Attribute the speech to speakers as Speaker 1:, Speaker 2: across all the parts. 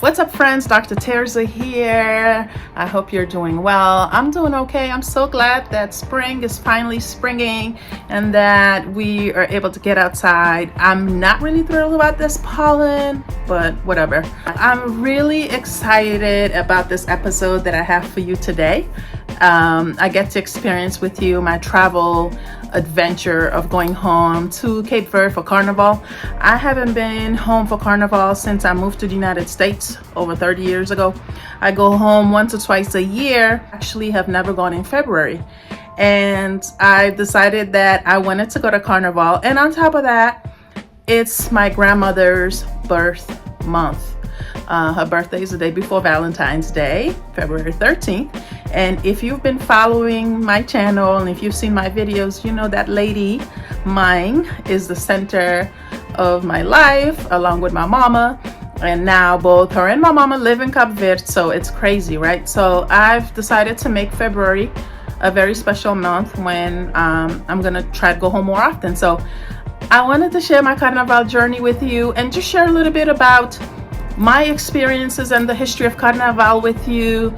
Speaker 1: What's up, friends? Dr. Terza here. I hope you're doing well. I'm doing okay. I'm so glad that spring is finally springing and that we are able to get outside. I'm not really thrilled about this pollen, but whatever. I'm really excited about this episode that I have for you today. I get to experience with you my travel adventure of going home to Cape Verde for Carnival. I haven't been home for Carnival since I moved to the United States over 30 years ago. I go home once or twice a year. Actually have never gone in February. And I decided that I wanted to go to Carnival. And on top of that, it's my grandmother's birth month. Her birthday is the day before Valentine's Day, February 13th. And if you've been following my channel and if you've seen my videos, you know that lady, mine, is the center of my life along with my mama. And now both her and my mama live in Cabo Verde, so it's crazy, right? So I've decided to make February a very special month when I'm gonna try to go home more often. So I wanted to share my Carnival journey with you and just share a little bit about my experiences and the history of Carnival with you,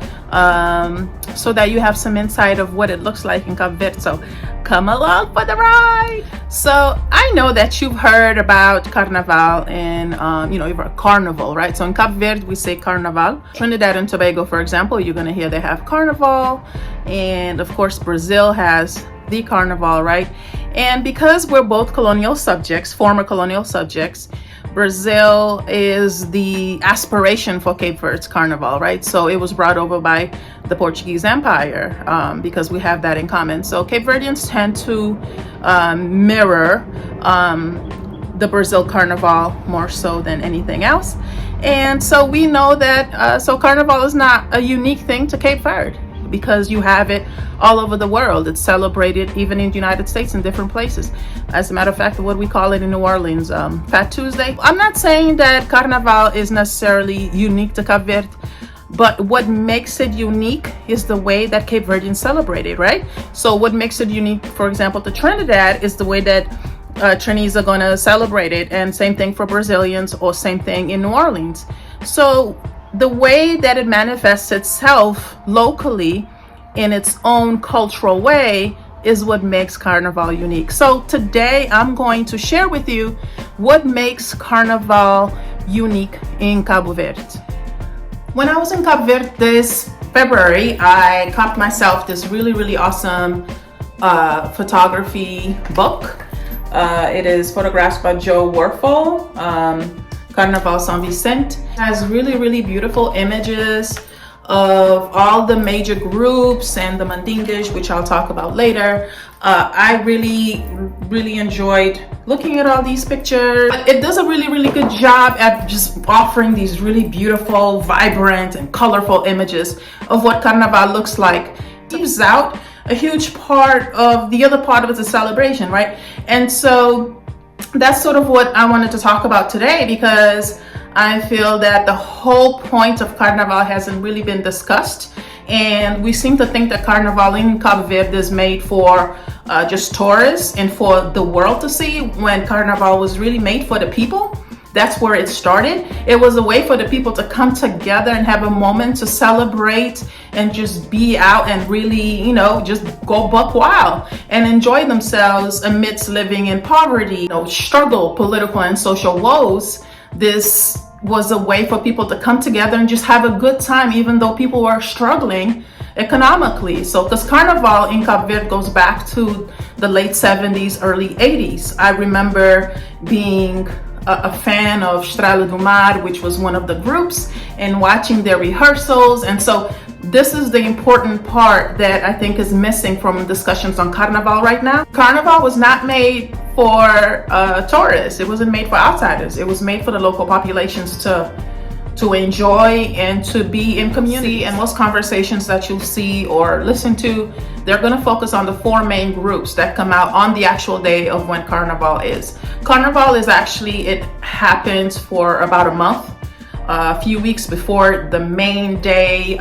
Speaker 1: so that you have some insight of what it looks like in Cabo Verde. So come along for the ride. So I know that you've heard about Carnival in, you've heard Carnival, right? So in Cabo Verde, we say Carnaval. Trinidad and Tobago, for example, you're gonna hear they have Carnival. And of course, Brazil has the Carnival, right? And because we're both colonial subjects, former colonial subjects, Brazil is the aspiration for Cape Verde's Carnival, right? So it was brought over by the Portuguese Empire, because we have that in common. So Cape Verdeans tend to mirror the Brazil Carnival more so than anything else. And so we know that, so Carnival is not a unique thing to Cape Verde, because you have it all over the world. It's celebrated even in the United States in different places. As a matter of fact, what we call it in New Orleans, Fat Tuesday. I'm not saying that Carnival is necessarily unique to Cape Verde, but what makes it unique is the way that Cape Verdeans celebrate it, right? So what makes it unique, for example, to Trinidad is the way that Trinis are gonna celebrate it, and same thing for Brazilians, or same thing in New Orleans. So the way that it manifests itself locally in its own cultural way is what makes Carnival unique. So today I'm going to share with you what makes Carnival unique in Cabo Verde. When I was in Cabo Verde this February, I caught myself this really awesome photography book. It is photographs by Joe Warfel. Carnaval Sao Vicente has really beautiful images of all the major groups and the mandingas, which I'll talk about later. I really enjoyed looking at all these pictures. It does a really good job at just offering these really beautiful, vibrant and colorful images of what Carnaval looks like. It leaves out a huge part of the other part of the celebration, right? And so that's sort of what I wanted to talk about today, because I feel that the whole point of Carnival hasn't really been discussed, and we seem to think that Carnival in Cabo Verde is made for just tourists and for the world to see, when Carnival was really made for the people. That's where it started. It was a way for the people to come together and have a moment to celebrate and just be out and really, just go buck wild and enjoy themselves amidst living in poverty, struggle, political and social woes. This was a way for people to come together and just have a good time, even though people were struggling economically. So, because Carnival in Cabo Verde goes back to the late 70s, early 80s. I remember being a fan of Estrela do Mar, which was one of the groups, and watching their rehearsals. And so this is the important part that I think is missing from discussions on Carnival right now. Carnival was not made for tourists. It wasn't made for outsiders. It was made for the local populations to enjoy and to be in community. And most conversations that you'll see or listen to, they're going to focus on the four main groups that come out on the actual day of when Carnival is. Carnival is actually, it happens for about a month, a few weeks before the main day,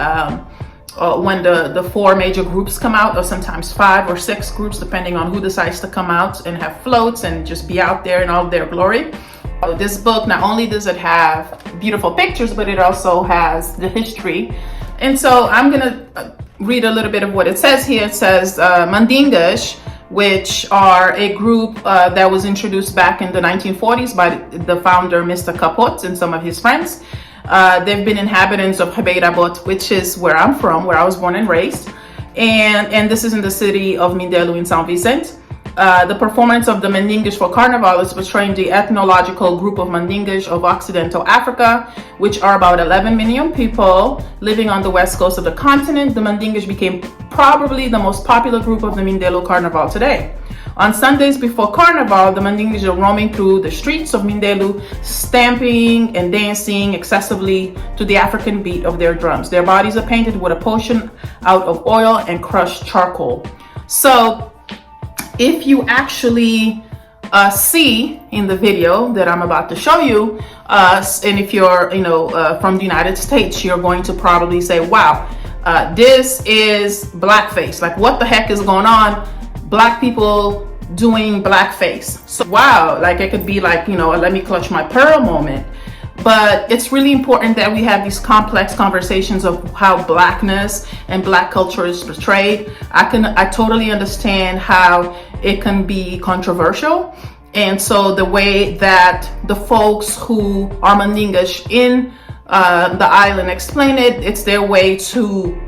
Speaker 1: when the four major groups come out, or sometimes 5 or 6 groups, depending on who decides to come out and have floats and just be out there in all their glory. This book, not only does it have beautiful pictures, but it also has the history. And so I'm gonna read a little bit of what it says here. It says mandingas, which are a group that was introduced back in the 1940s by the founder, Mr. Capot, and some of his friends. They've been inhabitants of Ribeirabot, which is where I'm from, where I was born and raised. And this is in the city of Mindelo in Sao Vicente. The performance of the mandingas for Carnival is portraying the ethnological group of mandingas of Occidental Africa, which are about 11 million people living on the west coast of the continent. The mandingas became probably the most popular group of the Mindelo Carnival today. On Sundays before Carnival, the mandingas are roaming through the streets of Mindelo, stamping and dancing excessively to the African beat of their drums. Their bodies are painted with a potion out of oil and crushed charcoal. So if you actually see in the video that I'm about to show you, and if you're from the United States, you're going to probably say, wow, this is blackface. Like, what the heck is going on? Black people doing blackface. So wow, like it could be like, let me clutch my pearl moment. But it's really important that we have these complex conversations of how blackness and black culture is portrayed. I totally understand how it can be controversial. And so the way that the folks who are mandingas in the island explain it, it's their way to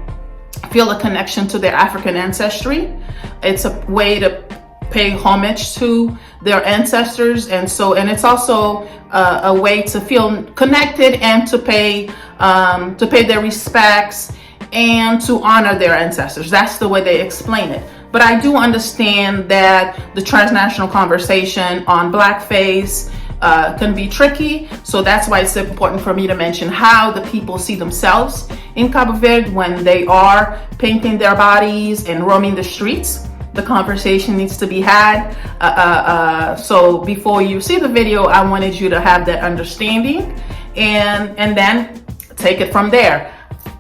Speaker 1: feel a connection to their African ancestry. It's a way to pay homage to their ancestors, and it's also a way to feel connected and to pay their respects and to honor their ancestors. That's the way they explain it. But I do understand that the transnational conversation on blackface can be tricky. So that's why it's important for me to mention how the people see themselves in Cabo Verde when they are painting their bodies and roaming the streets. The conversation needs to be had. So before you see the video, I wanted you to have that understanding and then take it from there.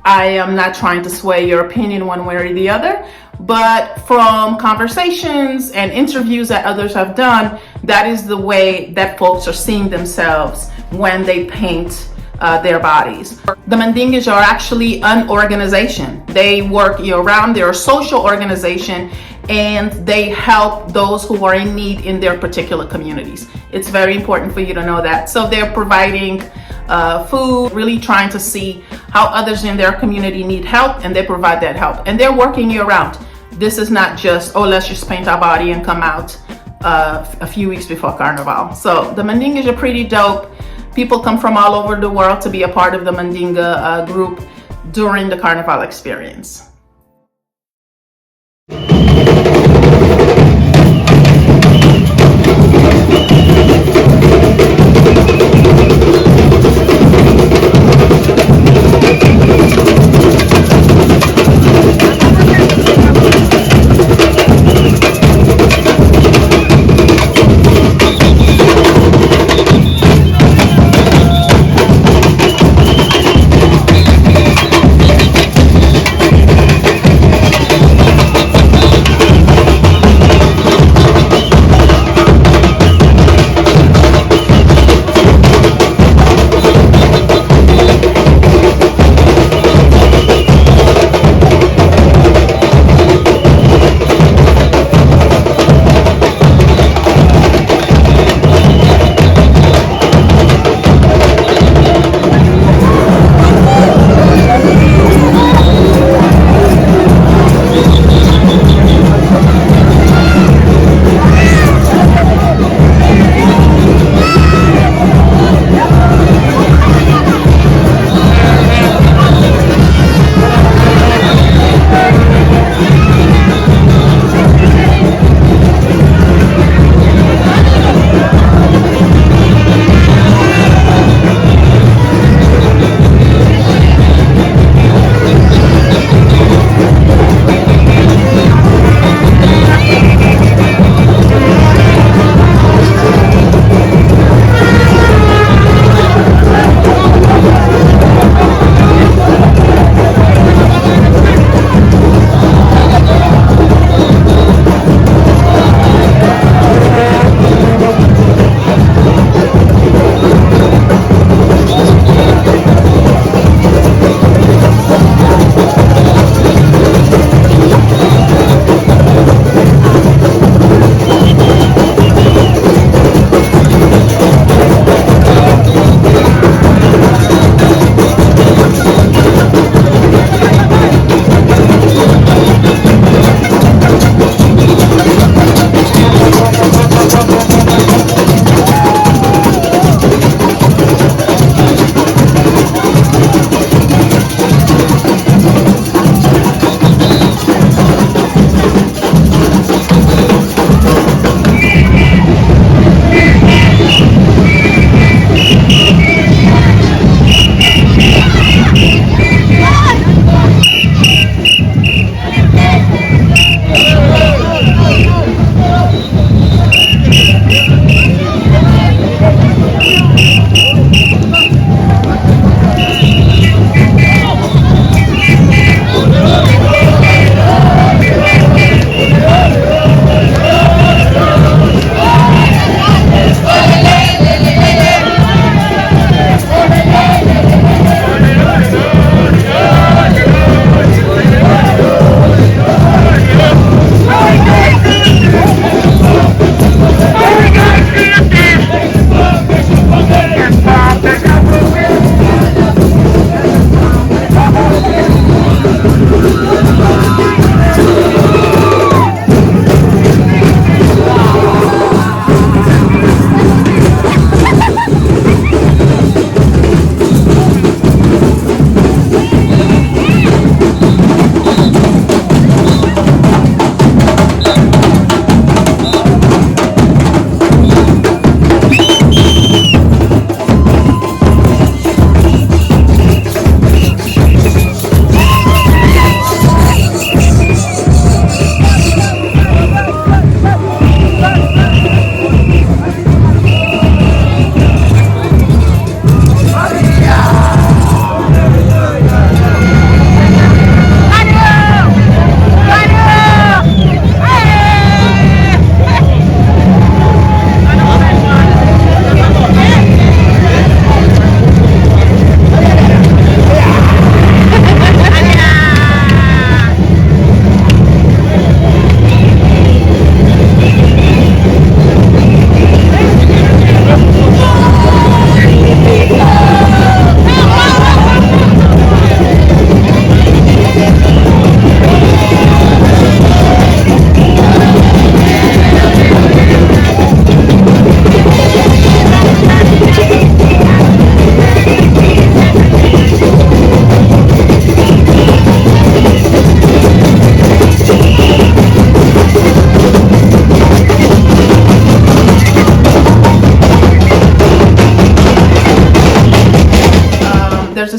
Speaker 1: I am not trying to sway your opinion one way or the other, but from conversations and interviews that others have done, that is the way that folks are seeing themselves when they paint their bodies. The mandingas are actually an organization. They work year-round. They're a social organization, and they help those who are in need in their particular communities. It's very important for you to know that. So they're providing food, really trying to see how others in their community need help, and they provide that help. And they're working year-round. This is not just, oh, let's just paint our body and come out a few weeks before Carnival. So the mandingas are pretty dope. People come from all over the world to be a part of the mandinga group during the Carnival experience.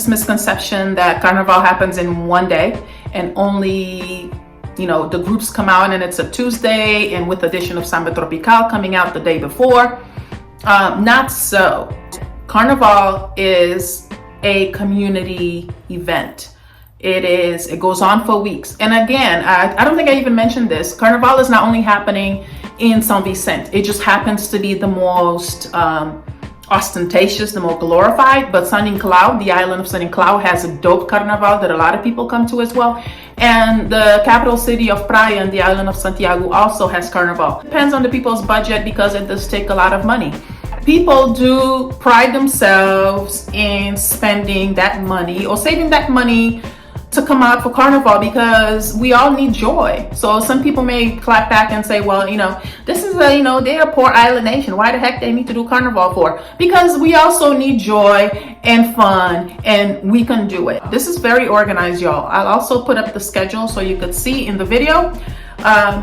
Speaker 1: this misconception that Carnival happens in one day and only, you know, the groups come out and it's a Tuesday, and with the addition of Samba Tropical coming out the day before. Not so. Carnival is a community event. It goes on for weeks. And again, I don't think I even mentioned this. Carnival is not only happening in Sao Vicente. It just happens to be the most ostentatious, the more glorified. But San Inclau, the island of San Inclau, has a dope Carnival that a lot of people come to as well. And the capital city of Praia and the island of Santiago also has Carnival. Depends on the people's budget because it does take a lot of money. People do pride themselves in spending that money or saving that money to come out for Carnival because we all need joy. So some people may clap back and say, well, you know, this is a, you know, they're a poor island nation. Why the heck they need to do Carnival for? Because we also need joy and fun, and we can do it. This is very organized, y'all. I'll also put up the schedule so you could see in the video.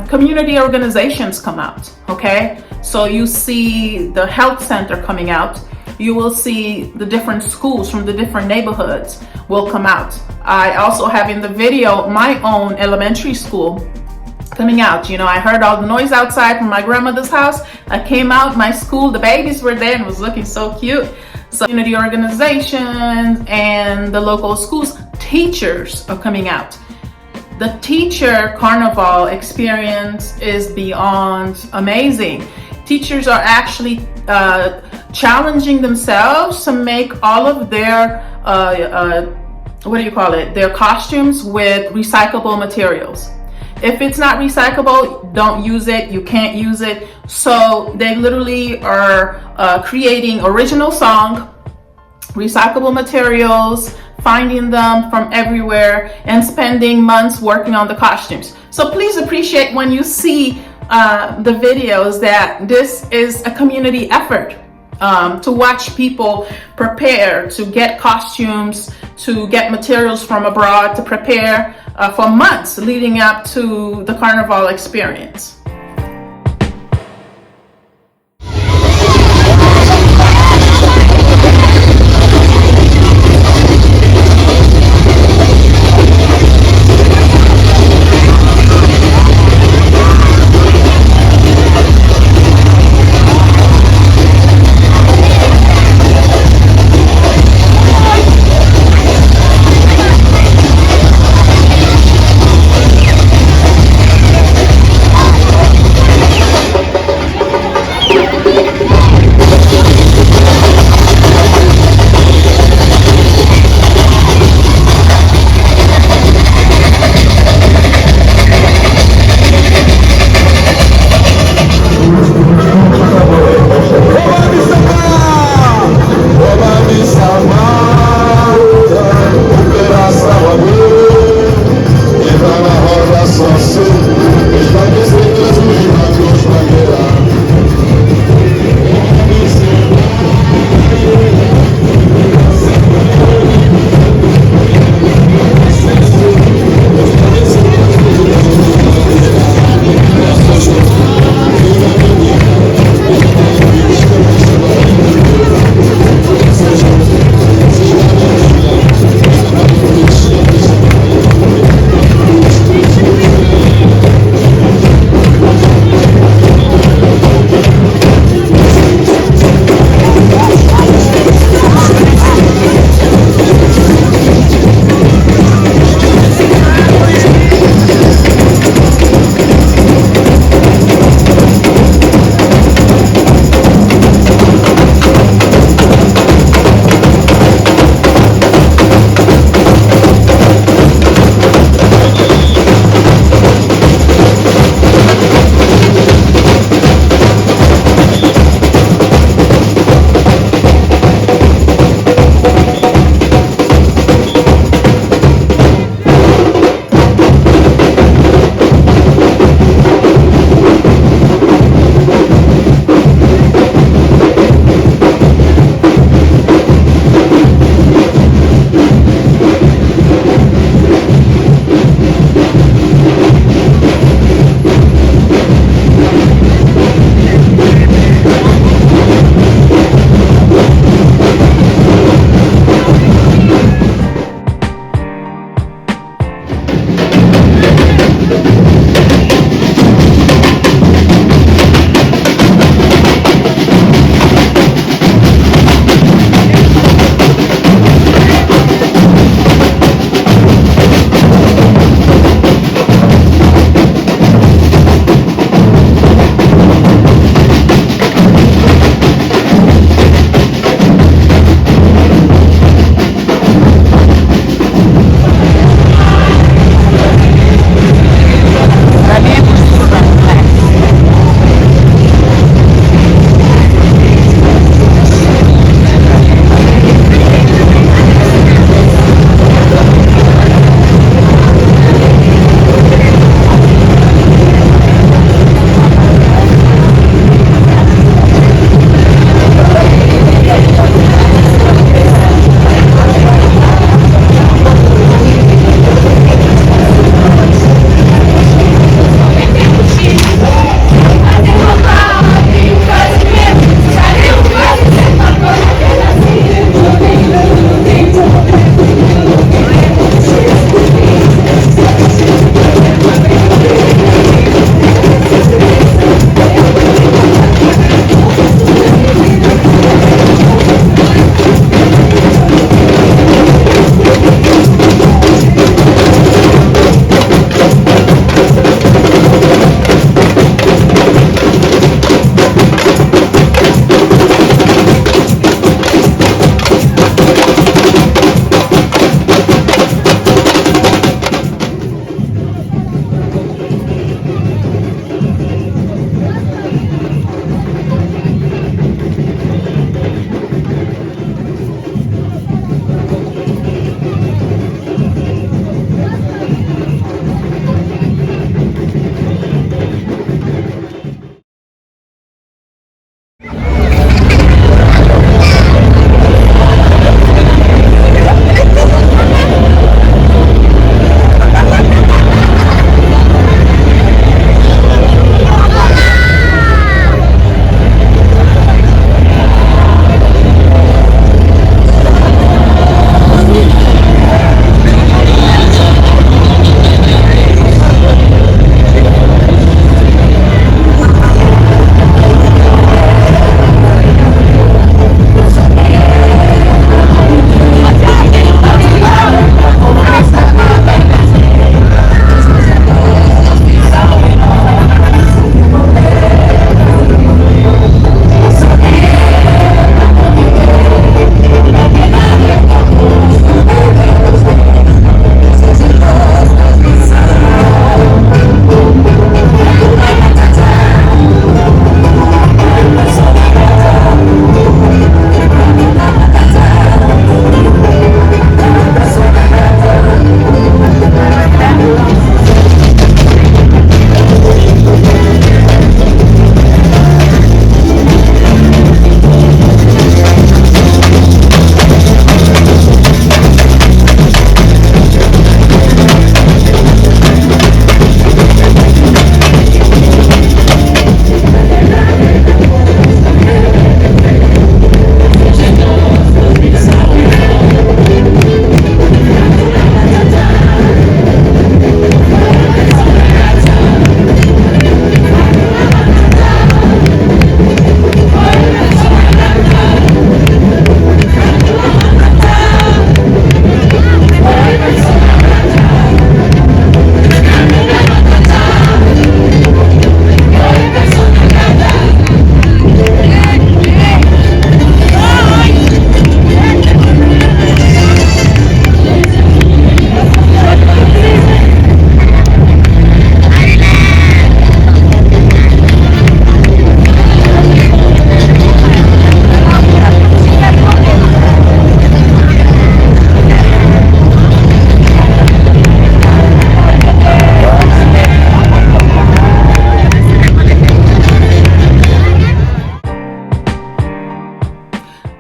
Speaker 1: Community organizations come out, okay? So you see the health center coming out. You will see the different schools from the different neighborhoods will come out. I also have in the video my own elementary school coming out. You know, I heard all the noise outside from my grandmother's house. I came out, my school, the babies were there and it was looking so cute. So community organizations and the local schools, teachers are coming out. The teacher Carnival experience is beyond amazing. Teachers are actually challenging themselves to make all of their their costumes with recyclable materials. If it's not recyclable, don't use it. You can't use it. So they literally are creating original song, recyclable materials, finding them from everywhere, and spending months working on the costumes. So please appreciate when you see the videos that this is a community effort. To watch people prepare to get costumes, to get materials from abroad, to prepare for months leading up to the Carnival experience.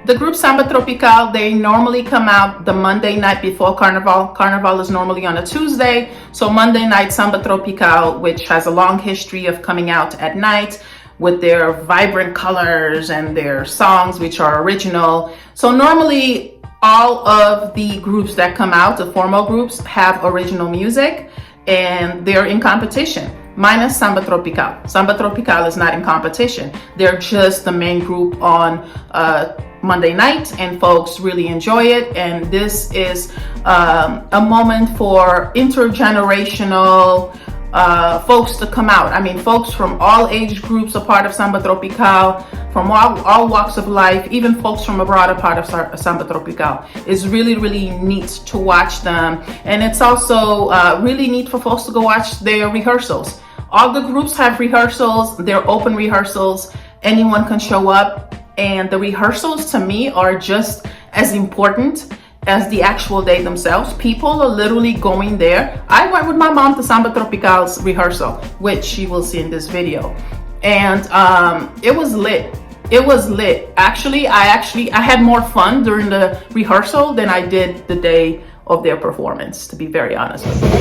Speaker 1: The group Samba Tropical, they normally come out the Monday night before Carnival. Carnival is normally on a Tuesday. So Monday night, Samba Tropical, which has a long history of coming out at night with their vibrant colors and their songs, which are original. So normally all of the groups that come out, the formal groups, have original music and they're in competition. Minus Samba Tropical. Samba Tropical is not in competition. They're just the main group on Monday night, and folks really enjoy it. And this is a moment for intergenerational folks to come out. I mean, folks from all age groups are part of Samba Tropical, from all walks of life, even folks from abroad are part of Samba Tropical. It's really, really neat to watch them. And it's also really neat for folks to go watch their rehearsals. All the groups have rehearsals. They're open rehearsals. Anyone can show up. And the rehearsals to me are just as important as the actual day themselves. People are literally going there. I went with my mom to Samba Tropical's rehearsal, which you will see in this video. And it was lit. It was lit. Actually, I had more fun during the rehearsal than I did the day of their performance, to be very honest with you.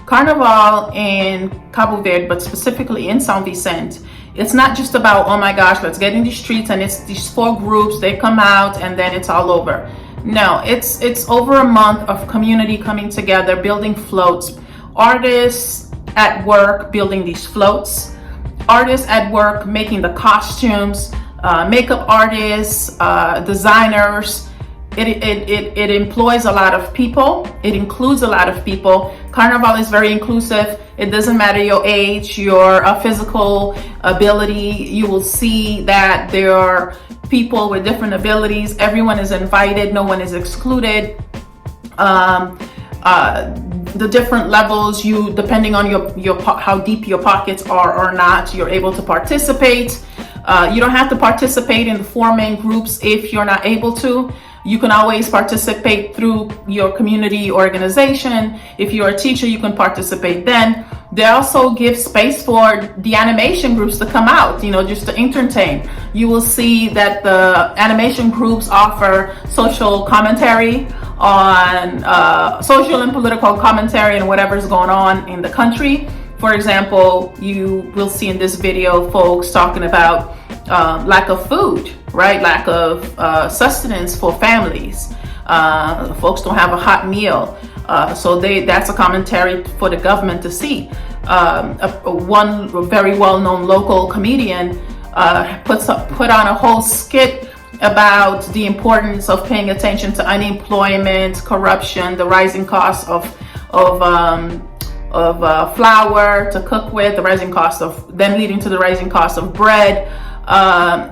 Speaker 1: Carnaval in Cabo Verde, but specifically in Sao Vicente, it's not just about, oh my gosh, let's get in the streets and it's these 4 groups, they come out and then it's all over. No, it's over a month of community coming together, building floats, artists at work building these floats, artists at work making the costumes, makeup artists, designers. It employs a lot of people. It includes a lot of people. Carnival is very inclusive. It doesn't matter your age, your physical ability. You will see that there are people with different abilities. Everyone is invited, no one is excluded. The different levels, you, depending on how deep your pockets are or not, you're able to participate. You don't have to participate in the 4 main groups if you're not able to. You can always participate through your community organization. If you're a teacher, you can participate then. They also give space for the animation groups to come out, just to entertain. You will see that the animation groups offer social commentary on social and political commentary and whatever's going on in the country. For example, you will see in this video folks talking about lack of food, right? Lack of sustenance for families. Folks don't have a hot meal. So that's a commentary for the government to see. One very well-known local comedian put on a whole skit about the importance of paying attention to unemployment, corruption, the rising cost of flour to cook with, the rising cost of, then leading to the rising cost of bread,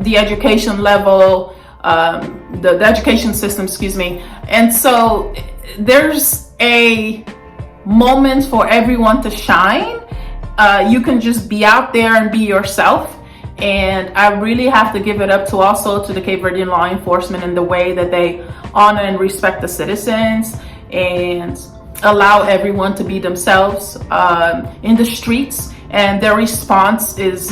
Speaker 1: the education level, the education system, excuse me. And so there's a moment for everyone to shine. You can just be out there and be yourself. And I really have to give it up to the Cape Verdean law enforcement in the way that they honor and respect the citizens and allow everyone to be themselves in the streets. And their response is,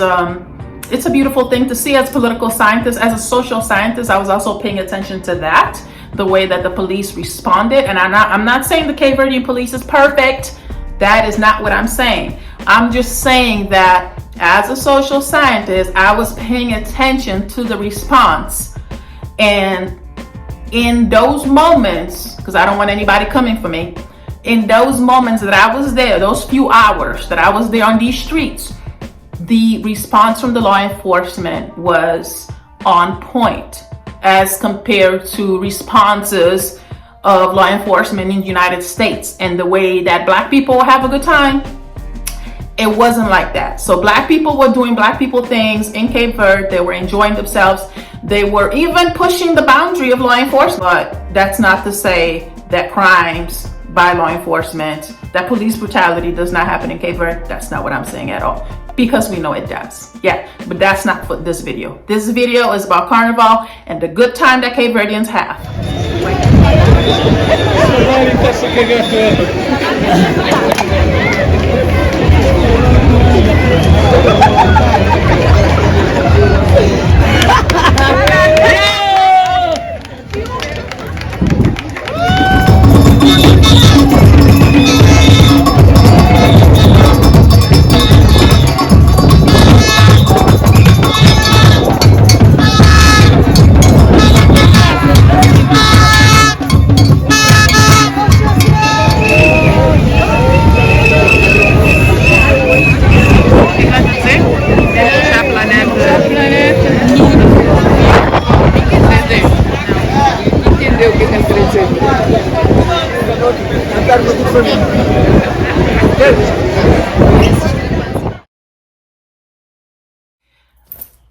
Speaker 1: it's a beautiful thing to see. As a political scientist, as a social scientist, I was also paying attention to that, the way that the police responded. And I'm not saying the Cape Verdean police is perfect. That is not what I'm saying. I'm just saying that as a social scientist, I was paying attention to the response. And in those moments, because I don't want anybody coming for me, in those moments that I was there, those few hours that I was there on these streets, the response from the law enforcement was on point as compared to responses of law enforcement in the United States. And the way that Black people have a good time, it wasn't like that. So Black people were doing Black people things in Cape Verde. They were enjoying themselves. They were even pushing the boundary of law enforcement. But that's not to say that crimes by law enforcement, that police brutality does not happen in Cape Verde. That's not what I'm saying at all, because we know it does. Yeah, but that's not for this video. This video is about Carnival and the good time that Cape Verdeans have.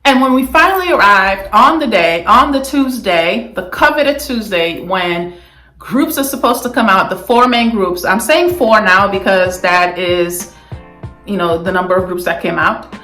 Speaker 1: And when we finally arrived on the Tuesday, the coveted Tuesday, when groups are supposed to come out, the 4 main groups, I'm saying 4 now because that is, the number of groups that came out.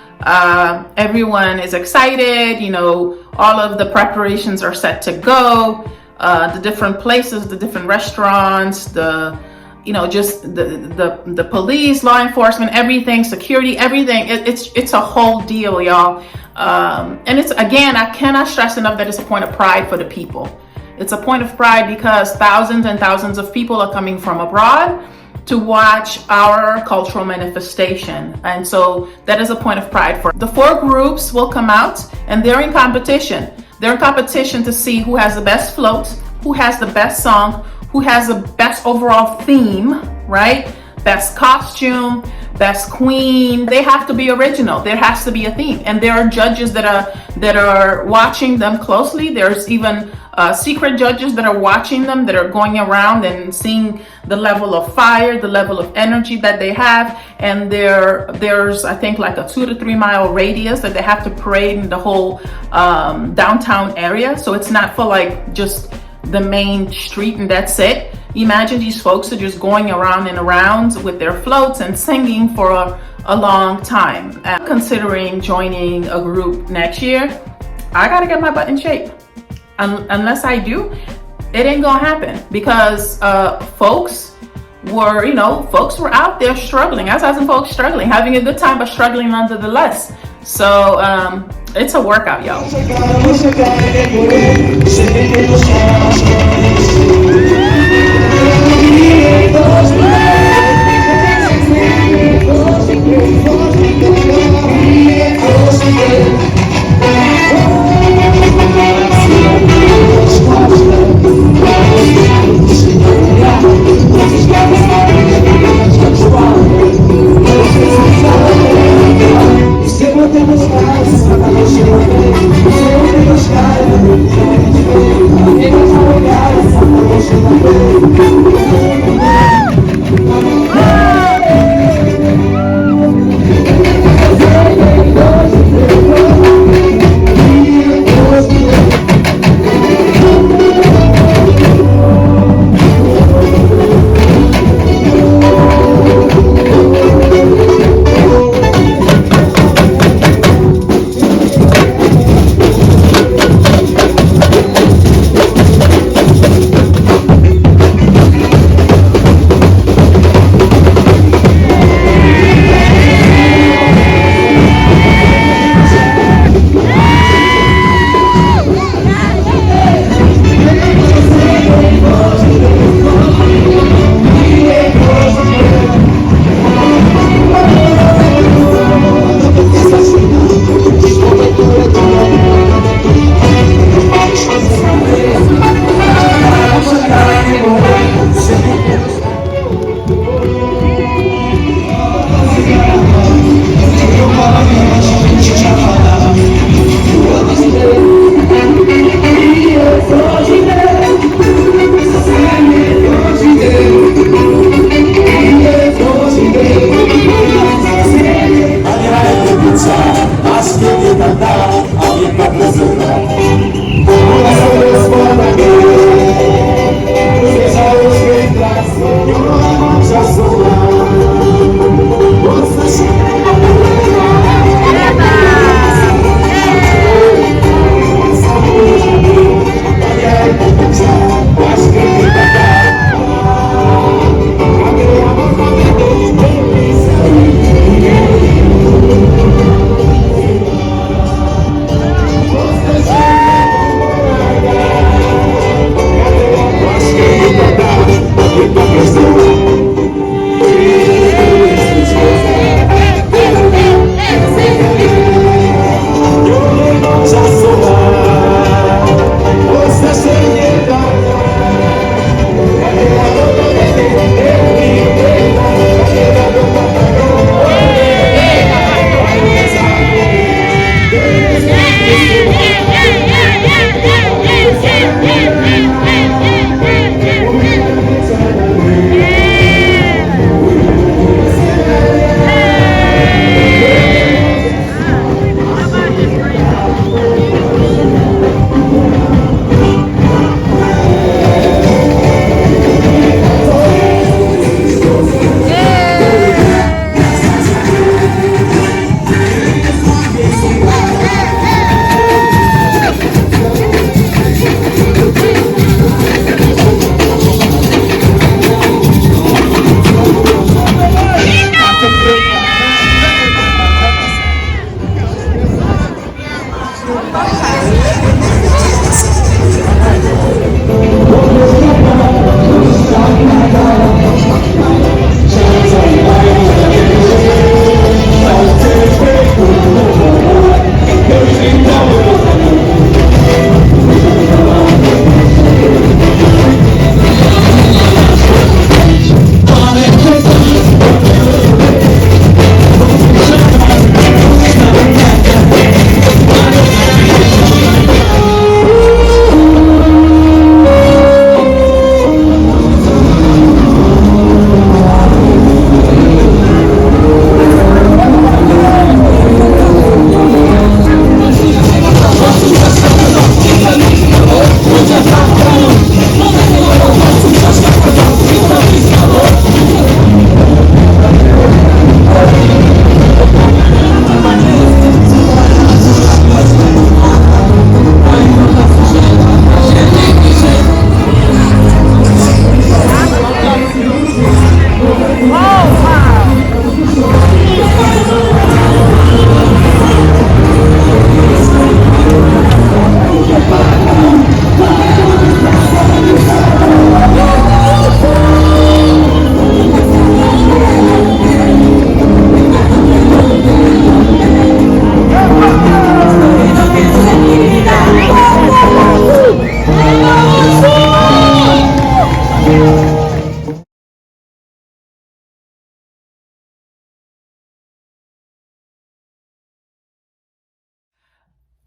Speaker 1: Everyone is excited, all of the preparations are set to go. The different places, the different restaurants, just the police, law enforcement, everything, security, everything. It's a whole deal, y'all. And it's, again, I cannot stress enough that it's a point of pride for the people. It's a point of pride because thousands and thousands of people are coming from abroad to watch our cultural manifestation. And so that is a point of pride for the 4 groups will come out, and they're in competition. They're in competition to see who has the best float, who has the best song, who has the best overall theme, right? Best costume, best queen. They have to be original. There has to be a theme, and there are judges that are watching them closely. There's even secret judges that are watching them, that are going around and seeing the level of fire, the level of energy that they have. And there's I think like a 2 to 3 mile radius that they have to parade in the whole downtown area. So it's not for like just the main street and that's it. Imagine these folks are just going around and around with their floats and singing for a long time. I'm considering joining a group next year. I gotta get my butt in shape. Unless I do, it ain't gonna happen, because folks were out there struggling. I saw some folks struggling, having a good time, but struggling nonetheless. So it's a workout, y'all.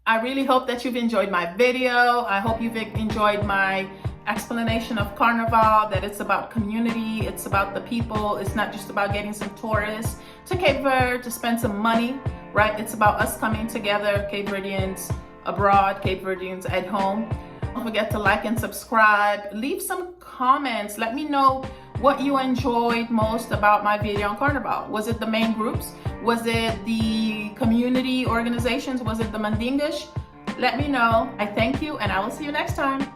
Speaker 1: I really hope that you've enjoyed my video. I hope you've enjoyed my explanation of Carnival, that it's about community, it's about the people, it's not just about getting some tourists to Cape Verde to spend some money, right? It's about us coming together, Cape Verdeans abroad, Cape Verdeans at home. Don't forget to like and subscribe. Leave some comments. Let me know what you enjoyed most about my video on Carnival. Was it the main groups? Was it the community organizations? Was it the mandingas? Let me know. I thank you and I will see you next time.